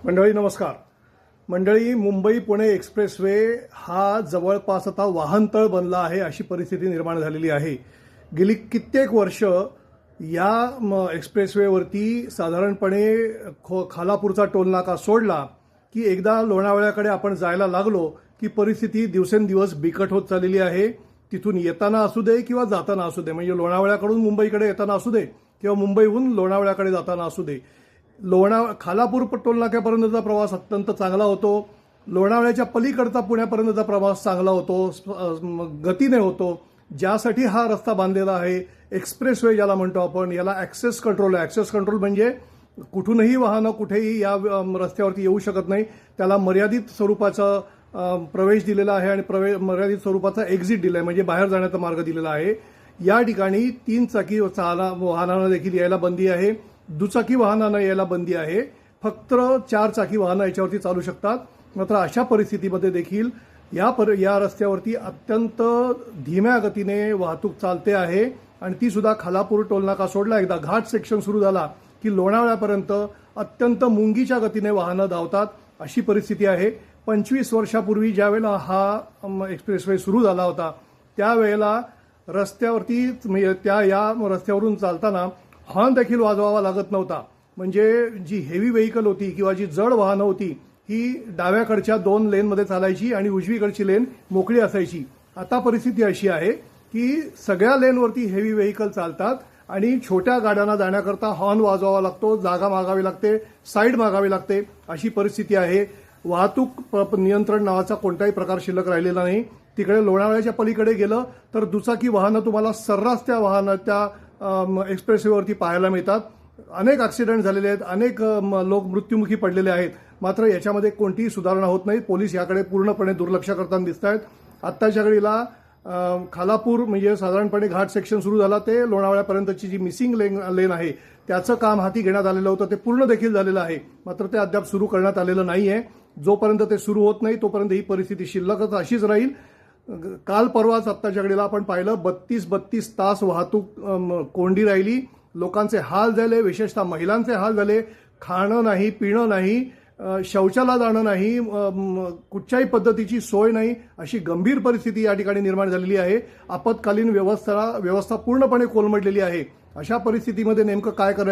मंडळी नमस्कार. मंडळी, मुंबई पुणे एक्सप्रेसवे हा जवळपास आता वाहनतळ बनला आहे अशी परिस्थिती निर्माण झालेली आहे. गेली कित्येक वर्ष या एक्सप्रेसवेवरती साधारणपणे खालापूरचा टोलनाका सोडला की एकदा लोणावळ्याकडे आपण जायला लागलो की परिस्थिती दिवसेंदिवस बिकट होत चाललेली आहे. तिथून येताना असू दे किंवा जाताना असू दे, म्हणजे लोणावळ्याकडून मुंबईकडे येताना असू दे किंवा मुंबईहून लोणावळ्याकडे जाताना असू दे, खालापूर टोलनाक्यापर्यंतचा प्रवास अत्यंत चांगला होतो. लोणावळ्याच्या पलीकडचा पुण्यापर्यंतचा प्रवास चांगला होतो, गतीने होतो. ज्यासाठी हा रस्ता बांधलेला आहे, एक्सप्रेसवे ज्याला म्हणतो आपण, याला ऍक्सेस कंट्रोल आहे. ऍक्सेस कंट्रोल म्हणजे कुठूनही वाहनं कुठेही या रस्त्यावरती येऊ शकत नाही. त्याला मर्यादित स्वरूपाचा प्रवेश दिलेला आहे आणि मर्यादित स्वरूपाचा एक्झिट दिला आहे, म्हणजे बाहेर जाण्याचा मार्ग दिलेला आहे. या ठिकाणी 3 चाकी वाहनांना देखील यायला बंदी आहे, दुचाकी वाहनांना यायला बंदी आहे. फक्त 4 चाकी वाहनं याच्यावरती चालू शकतात. मात्र अशा परिस्थितीमध्ये देखील या रस्त्यावरती अत्यंत धीम्या गतीने वाहतूक चालते आहे आणि ती सुद्धा खालापूर टोलनाका सोडला एकदा घाट सेक्शन सुरू झाला की लोणावळ्यापर्यंत अत्यंत मुंगीच्या गतीने वाहनं धावतात अशी परिस्थिती आहे. 25 वर्षापूर्वी ज्यावेळेला हा एक्सप्रेसवे सुरू झाला होता त्यावेळेला रस्त्यावरती या रस्त्यावरून चालताना हॉर्न देखील वाजवावा लागत नव्हता. म्हणजे जी हेवी व्हेकल होती किंवा जी जड वाहनं होती ही डाव्याकडच्या 2 लेनमध्ये चालायची आणि उजवीकडची लेन मोकळी असायची. आता परिस्थिती अशी आहे की सगळ्या लेनवरती हेवी व्हेकल चालतात आणि छोट्या गाड्यांना जाण्याकरता हॉर्न वाजवावा लागतो, जागा मागावी लागते, साईड मागावी लागते, अशी परिस्थिती आहे. वाहतूक नियंत्रण नावाचा कोणताही प्रकार शिल्लक राहिलेला नाही. तिकडे लोणावळ्याच्या पलीकडे गेलं तर दुचाकी वाहनं तुम्हाला सर्रास त्या एक्सप्रेसवेवरती पाहायला मिळतात. अनेक ऍक्सिडेंट झालेले आहेत, अनेक लोक मृत्युमुखी पडलेले आहेत. मात्र याच्यामध्ये कोणतीही सुधारणा होत नाही. पोलीस याकडे पूर्णपणे दुर्लक्ष करताना दिसत आहेत. आत्ताच्या घडीला खालापूर म्हणजे साधारणपणे घाट सेक्शन सुरू झाला ते लोणावळ्यापर्यंतची जी मिसिंग लेन आहे त्याचं काम हाती घेण्यात आलेलं होतं. ते पूर्ण देखील झालेलं आहे, मात्र ते अद्याप सुरू करण्यात आलेलं नाहीये. जोपर्यंत ते सुरू होत नाही तोपर्यंत ही परिस्थिती शिल्लकच अशीच राहील. काल परवाच आत्ताच्या घडीला आपण पाहिलं 32 तास वाहतूक कोंडी राहिली. लोकांचे हाल झाले, विशेषतः महिलांचे हाल झाले. खाणं नाही, पिणं नाही, शौचाला जाणं नाही, कुठच्याही पद्धतीची सोय नाही, अशी गंभीर परिस्थिती या ठिकाणी निर्माण झालेली आहे. आपत्कालीन व्यवस्था पूर्णपणे कोलमडलेली आहे. अशा परिस्थितीमध्ये नेमकं काय करायचं